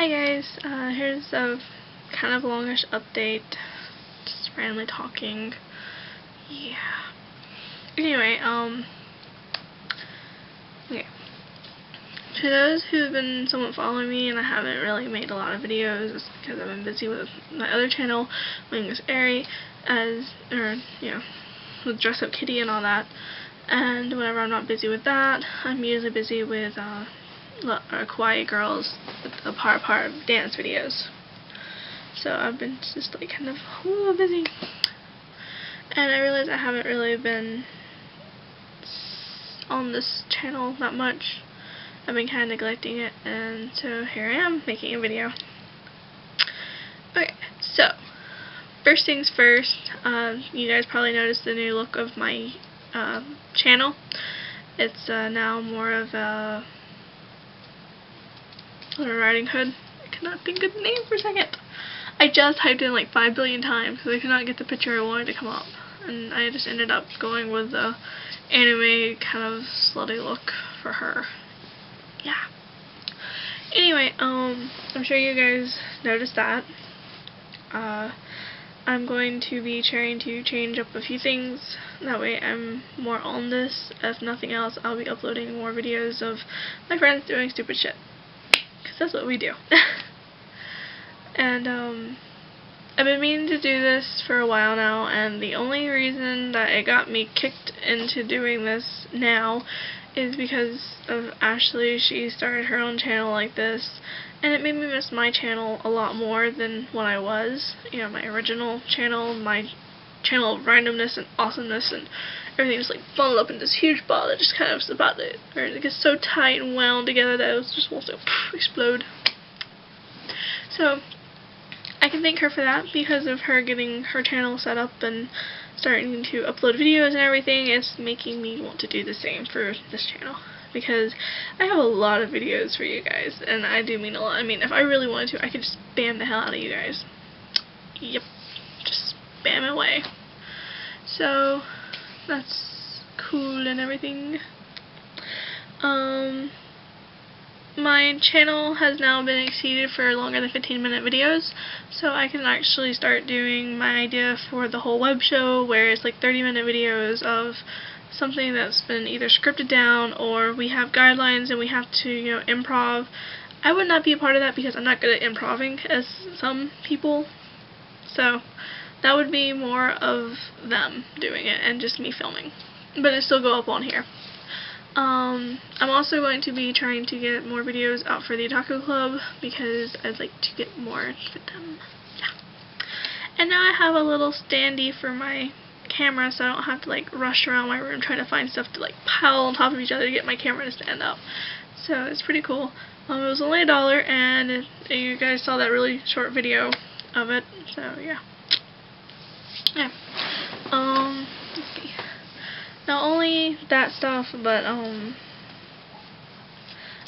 Hi guys, here's a kind of longish update, just randomly talking. Yeah. Anyway, okay. To those who have been somewhat following me and I haven't really made a lot of videos, it's because I've been busy with my other channel, Winglessari, with Dress Up Kitty and all that. And whenever I'm not busy with that, I'm usually busy with kawaii girls with a part dance videos. So I've been just like kind of busy. And I realized I haven't really been on this channel that much. I've been kind of neglecting it, and so here I am making a video. Okay, so first things first, you guys probably noticed the new look of my channel. It's now more of a Riding Hood. I cannot think of the name for a second. I just typed in like 5 billion times because I could not get the picture I wanted to come up, and I just ended up going with the anime kind of slutty look for her. Yeah. Anyway, I'm sure you guys noticed that. I'm going to be trying to change up a few things. That way I'm more on this. If nothing else, I'll be uploading more videos of my friends doing stupid shit. Because that's what we do. And, I've been meaning to do this for a while now, and the only reason that it got me kicked into doing this now is because of Ashley. She started her own channel like this, and it made me miss my channel a lot more than when I was, my original channel, my channel of randomness and awesomeness, and everything was like bundled up in this huge ball that just kind of was about to, or it gets so tight and wound together that it was just wants to explode. So I can thank her for that, because of her getting her channel set up and starting to upload videos and everything. It's making me want to do the same for this channel, because I have a lot of videos for you guys, and I do mean a lot. I mean, if I really wanted to, I could just spam the hell out of you guys. Yep, just spam it away. So that's cool and everything. My channel has now been exceeded for longer than 15-minute videos, so I can actually start doing my idea for the whole web show, where it's like 30-minute videos of something that's been either scripted down, or we have guidelines and we have to, improv. I would not be a part of that because I'm not good at improving as some people, so that would be more of them doing it and just me filming, but it still go up on here. I'm also going to be trying to get more videos out for the Otaku Club, because I'd like to get more for them. Yeah. And now I have a little standee for my camera, so I don't have to like rush around my room trying to find stuff to like pile on top of each other to get my camera to stand up. So it's pretty cool. It was only $1, and you guys saw that really short video of it. So yeah. Yeah. Let's see. Not only that stuff, but I'm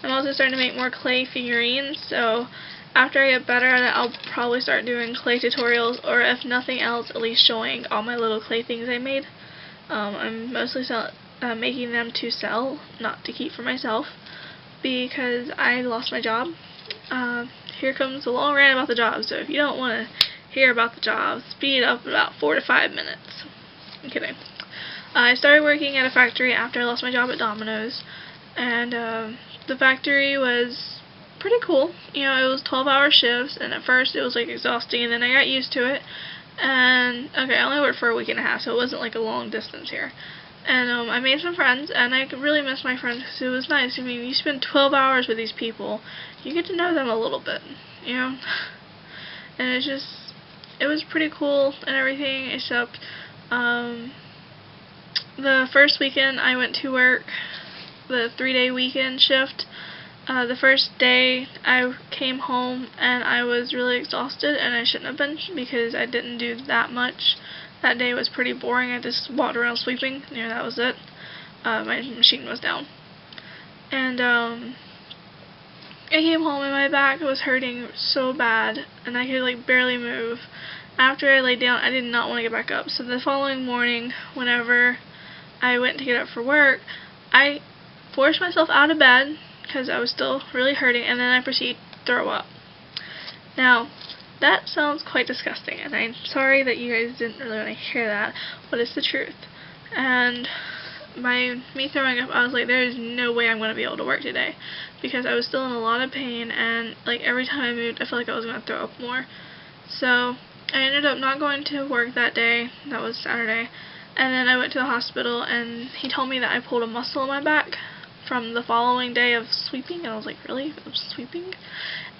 also starting to make more clay figurines, so after I get better at it, I'll probably start doing clay tutorials, or if nothing else, at least showing all my little clay things I made. I'm mostly making them to sell, not to keep for myself, because I lost my job. Here comes the long rant about the job, so if you don't want to hear about the job, speed up about 4 to 5 minutes. I'm kidding. I started working at a factory after I lost my job at Domino's, and the factory was pretty cool. It was 12-hour shifts, and at first it was like exhausting, and then I got used to it. And okay, I only worked for a week and a half, so it wasn't like a long distance here. And I made some friends, and I really miss my friends because it was nice. I mean, you spend 12 hours with these people, you get to know them a little bit, and it was pretty cool and everything, except the first weekend I went to work, the 3-day weekend shift. The first day I came home and I was really exhausted, and I shouldn't have been, because I didn't do that much. That day was pretty boring. I just walked around sweeping. That was it. My machine was down. And I came home and my back was hurting so bad, and I could like barely move. After I laid down, I did not want to get back up. So the following morning, whenever I went to get up for work, I forced myself out of bed because I was still really hurting, and then I proceeded to throw up. Now, that sounds quite disgusting, and I'm sorry that you guys didn't really want to hear that, but it's the truth. And me throwing up, I was like, there is no way I'm going to be able to work today, because I was still in a lot of pain, and like every time I moved, I felt like I was going to throw up more. So I ended up not going to work that day. That was Saturday. And then I went to the hospital, and he told me that I pulled a muscle in my back from the following day of sweeping, and I was like, really? Of sweeping?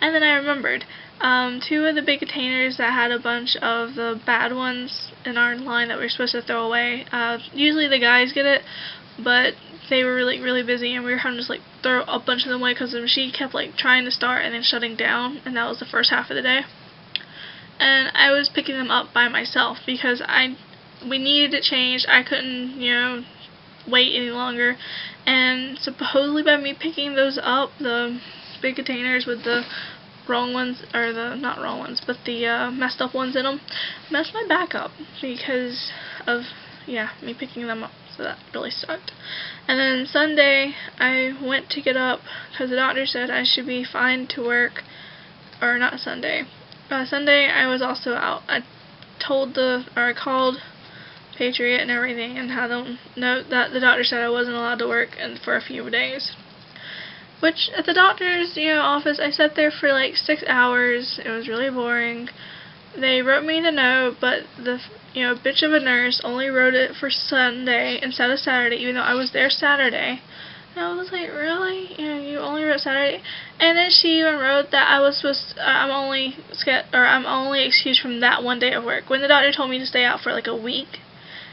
And then I remembered, 2 of the big containers that had a bunch of the bad ones in our line that we were supposed to throw away, usually the guys get it, but they were really busy, and we were having to just like throw a bunch of them away because the machine kept like trying to start and then shutting down, and that was the first half of the day. And I was picking them up by myself because we needed it changed. I couldn't, wait any longer. And supposedly by me picking those up, the big containers with the wrong ones, or the, not wrong ones, but the messed up ones in them, messed my back up because of, me picking them up. So that really sucked. And then Sunday, I went to get up because the doctor said I should be fine to work, or not Sunday. Sunday, I was also out. I called Patriot and everything and had them note that the doctor said I wasn't allowed to work for a few days. Which, at the doctor's, office, I sat there for like 6 hours. It was really boring. They wrote me the note, but the, bitch of a nurse only wrote it for Sunday instead of Saturday, even though I was there Saturday. And I was like, really? You only wrote Saturday? And then she even wrote that I was I'm only excused from that one day of work. When the doctor told me to stay out for like a week,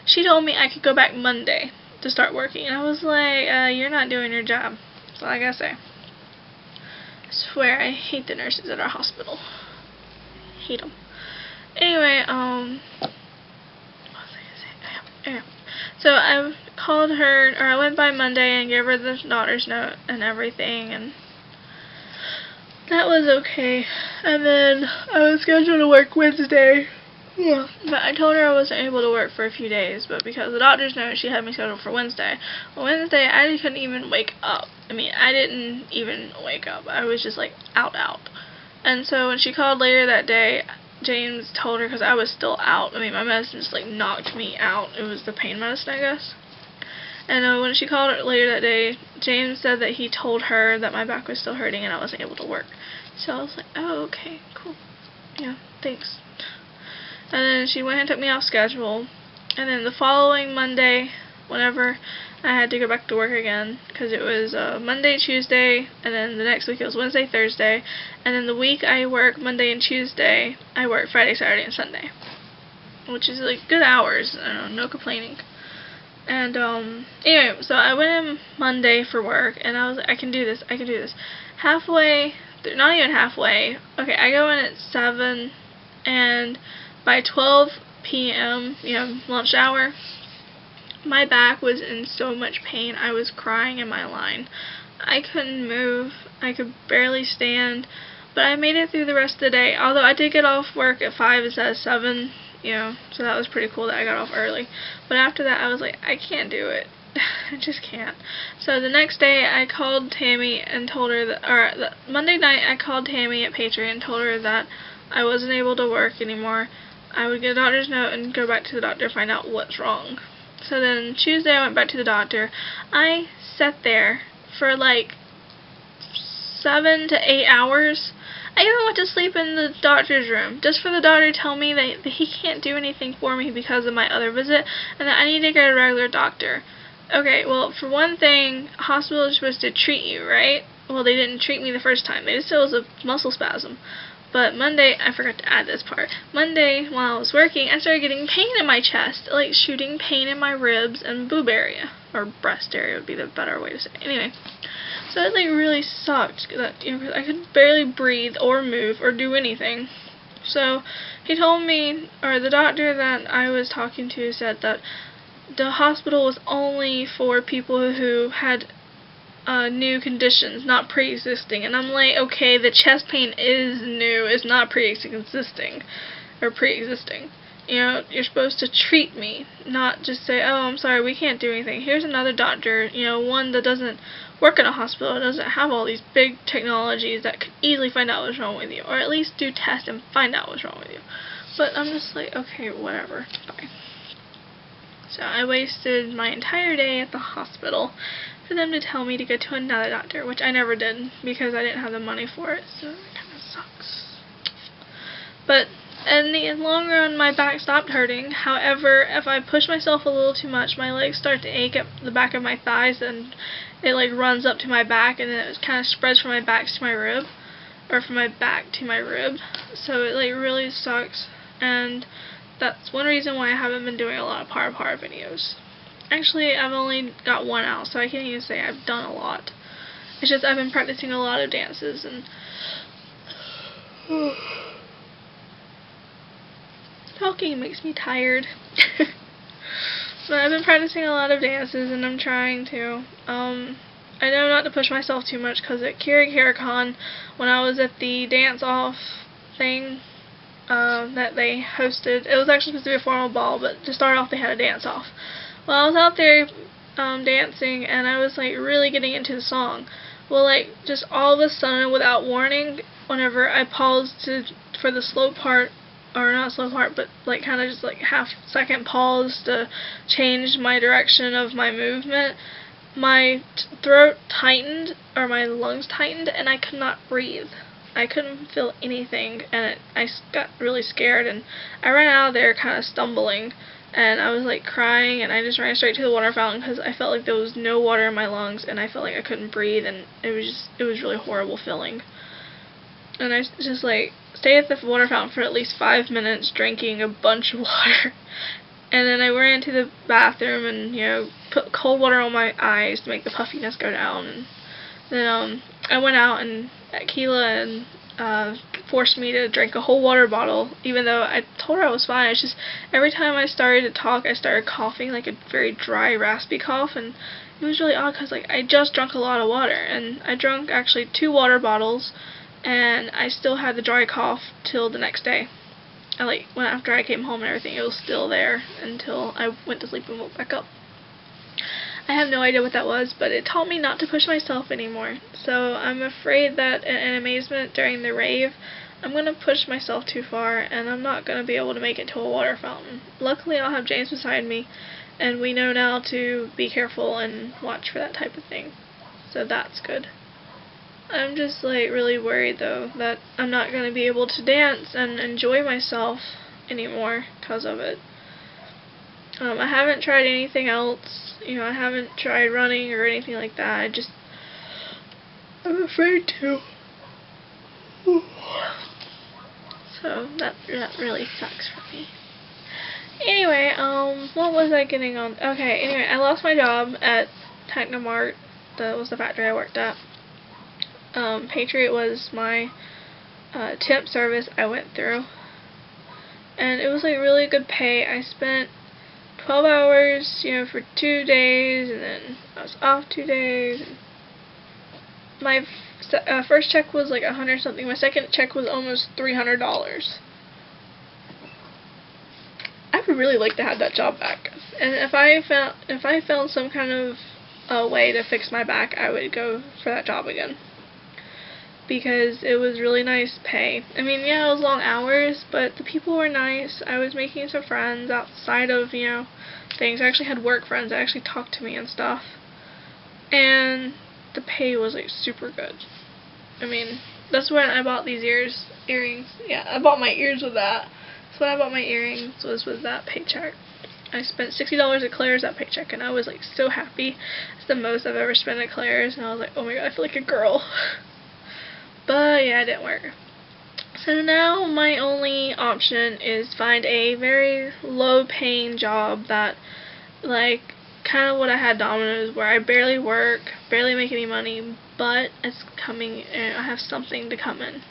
she told me I could go back Monday to start working. And I was like, you're not doing your job. That's all I gotta say. I swear, I hate the nurses at our hospital. Hate them. Anyway, what was I gonna say? So I called her, or I went by Monday and gave her the daughter's note and everything, and that was okay. And then I was scheduled to work Wednesday. Yeah. But I told her I wasn't able to work for a few days, but because of the doctor's note, she had me scheduled for Wednesday. Well, Wednesday, I couldn't even wake up. I mean, I didn't even wake up. I was just like out. And so when she called later that day, James told her, because I was still out. I mean, my medicine just like knocked me out. It was the pain medicine, I guess. And when she called her later that day, James said that he told her that my back was still hurting and I wasn't able to work. So I was like, oh, okay, cool. Yeah, thanks. And then she went and took me off schedule. And then the following Monday, whenever I had to go back to work again, because it was Monday, Tuesday, and then the next week it was Wednesday, Thursday. And then the week I work Monday and Tuesday, I work Friday, Saturday, and Sunday. Which is like good hours. I don't know, no complaining. And anyway, so I went in Monday for work, and I was like, I can do this. Halfway, not even halfway. Okay, I go in at 7, and by 12 p.m., lunch hour, my back was in so much pain. I was crying in my line. I couldn't move. I could barely stand. But I made it through the rest of the day. Although I did get off work at 5 instead of 7. So that was pretty cool that I got off early. But after that, I was like, I can't do it. I just can't. So the next day, I called Tammy and told her that, or Monday night, I called Tammy at Patriot and told her that I wasn't able to work anymore. I would get a doctor's note and go back to the doctor to find out what's wrong. So then Tuesday, I went back to the doctor. I sat there for like 7 to 8 hours. I even went to sleep in the doctor's room just for the doctor to tell me that he can't do anything for me because of my other visit and that I need to get a regular doctor. Okay, well, for one thing, hospitals are supposed to treat you, right? Well, they didn't treat me the first time. They just said it was a muscle spasm. But Monday, I forgot to add this part. Monday, while I was working, I started getting pain in my chest, like shooting pain in my ribs and boob area, or breast area would be the better way to say it. Anyway, so it like really sucked that I could barely breathe or move or do anything. So he told me, or the doctor that I was talking to said that the hospital was only for people who had new conditions, not pre-existing. And I'm like, okay, the chest pain is new, it's not pre-existing, or pre-existing. You're supposed to treat me, not just say, oh, I'm sorry, we can't do anything. Here's another doctor, one that doesn't work in a hospital. It doesn't have all these big technologies that could easily find out what's wrong with you, or at least do tests and find out what's wrong with you. But I'm just like, okay, whatever, fine. So I wasted my entire day at the hospital for them to tell me to go to another doctor, which I never did because I didn't have the money for it, so it kind of sucks. But in the long run, my back stopped hurting. However, if I push myself a little too much, my legs start to ache at the back of my thighs, and it like runs up to my back, and then it kind of spreads from my back to my rib, or from my back to my rib. So it like really sucks, and that's one reason why I haven't been doing a lot of par videos. Actually, I've only got one out, so I can't even say I've done a lot. It's just I've been practicing a lot of dances, and talking makes me tired. But I've been practicing a lot of dances, and I'm trying to. I know not to push myself too much, because at KiriKiriCon, when I was at the dance-off thing that they hosted, it was actually supposed to be a formal ball, but to start off they had a dance-off. Well, I was out there dancing, and I was like really getting into the song. Well, like just all of a sudden, without warning, whenever I paused for the slow part, or not slow part, but like kind of just like half-second pause to change my direction of my movement, my throat tightened, or my lungs tightened, and I could not breathe. I couldn't feel anything, and I got really scared, and I ran out of there kind of stumbling, and I was like crying, and I just ran straight to the water fountain because I felt like there was no water in my lungs, and I felt like I couldn't breathe, and it was really horrible feeling. And I just like stayed at the water fountain for at least 5 minutes drinking a bunch of water. And then I ran into the bathroom and, you know, put cold water on my eyes to make the puffiness go down. And then I went out, and Keela forced me to drink a whole water bottle, even though I told her I was fine. It's just every time I started to talk, I started coughing, like a very dry, raspy cough, and it was really odd because like I just drank a lot of water, and I drank actually 2 water bottles, and I still had the dry cough till the next day. After I came home and everything, it was still there until I went to sleep and woke back up. I have no idea what that was, but it taught me not to push myself anymore. So I'm afraid that in Amazement during the rave, I'm going to push myself too far, and I'm not going to be able to make it to a water fountain. Luckily, I'll have James beside me, and we know now to be careful and watch for that type of thing. So that's good. I'm just like really worried though that I'm not going to be able to dance and enjoy myself anymore because of it. I haven't tried anything else. You know, I haven't tried running or anything like that. I'm afraid to. So that really sucks for me. Anyway, what was I getting on? Okay, anyway, I lost my job at Technomart. That was the factory I worked at. Patriot was my temp service I went through, and it was like really good pay. I spent 12 hours, you know, for 2 days, and then I was off 2 days. My first check was like $100 something. My second check was almost $300. I would really like to have that job back, and if I found some kind of way to fix my back, I would go for that job again. Because it was really nice pay. I mean, yeah, it was long hours, but the people were nice. I was making some friends outside of, you know, things. I actually had work friends that actually talked to me and stuff. And the pay was, like, super good. I mean, that's when I bought these earrings. Yeah, I bought my ears with that. So when I bought my earrings was with that paycheck. I spent $60 at Claire's that paycheck, and I was, like, so happy. It's the most I've ever spent at Claire's, and I was like, oh my god, I feel like a girl. But yeah, it didn't work. So now my only option is find a very low paying job that, like, kind of what I had Domino's, where I barely work, barely make any money, but it's coming, and I have something to come in.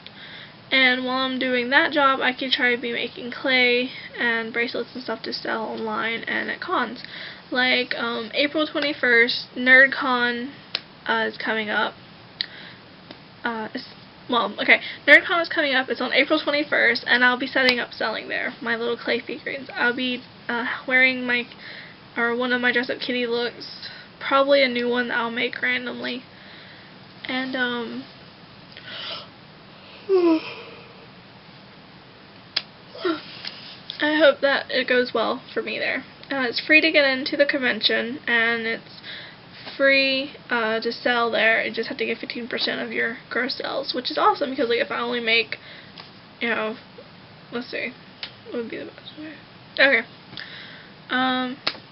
And while I'm doing that job, I could try to be making clay and bracelets and stuff to sell online and at cons. Like, April 21st, NerdCon is coming up. NerdCon is coming up. It's on April 21st, and I'll be setting up selling there my little clay figurines. I'll be wearing one of my dress-up kitty looks, probably a new one that I'll make randomly. And I hope that it goes well for me there. It's free to get into the convention, and it's free to sell there. You just have to get 15% of your gross sales, which is awesome because, like, if I only make, you know, let's see, what would be the best way? Okay.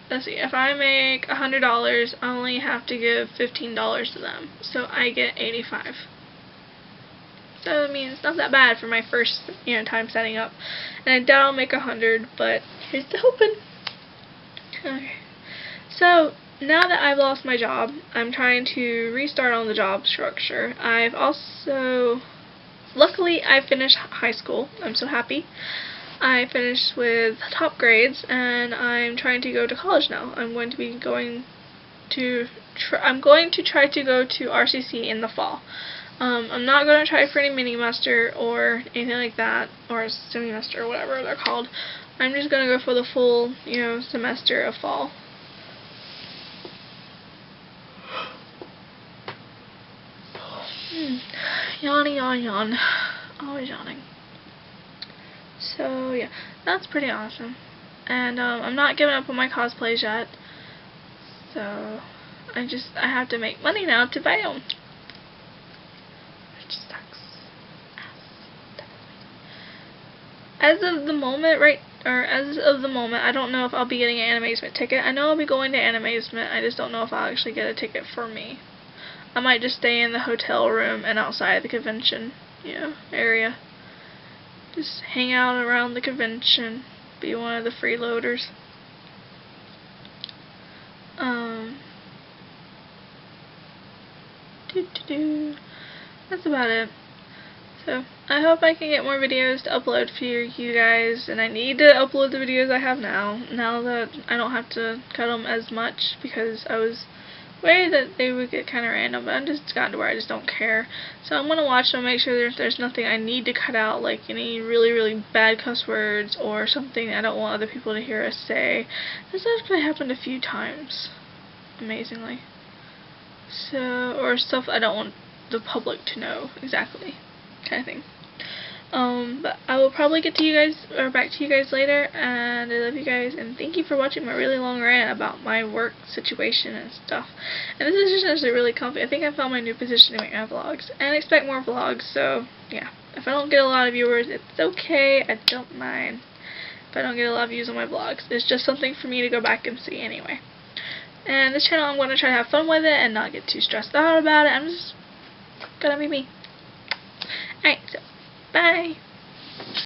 Let's see, if I make $100, I only have to give $15 to them, so I get $85. So, I mean, it's not that bad for my first, time setting up. And I doubt I'll make 100, but here's the hoping. Okay. So, now that I've lost my job, I'm trying to restart on the job structure. Luckily, I finished high school. I'm so happy. I finished with top grades, and I'm trying to go to college now. I'm going to try to go to RCC in the fall. I'm not going to try for any mini-master or anything like that, or semester or whatever they're called. I'm just going to go for the full, semester of fall. Yawning, yawn. Always yawning. So, yeah, that's pretty awesome. And, I'm not giving up on my cosplays yet. So, I have to make money now to buy them. Which sucks. As of the moment, I don't know if I'll be getting an Animazement ticket. I know I'll be going to Animazement, I just don't know if I'll actually get a ticket for me. I might just stay in the hotel room and outside the convention, area. Just hang out around the convention, be one of the freeloaders. That's about it. So, I hope I can get more videos to upload for you guys, and I need to upload the videos I have now that I don't have to cut them as much, because I was worried that they would get kind of random, but I'm just gotten to where I just don't care. So I'm going to watch them, make sure there's nothing I need to cut out, like any really, really bad cuss words, or something I don't want other people to hear us say. This actually happened a few times, amazingly. So, or stuff I don't want the public to know exactly, kind of thing. But I will probably get to you guys, or back to you guys later, and I love you guys, and thank you for watching my really long rant about my work situation and stuff. And this is just actually really comfy. I think I found my new position to make my vlogs, and I expect more vlogs, so yeah. If I don't get a lot of viewers, it's okay, I don't mind. If I don't get a lot of views on my vlogs, it's just something for me to go back and see anyway. And this channel, I'm going to try to have fun with it and not get too stressed out about it. I'm just gonna be me. Alright, so bye.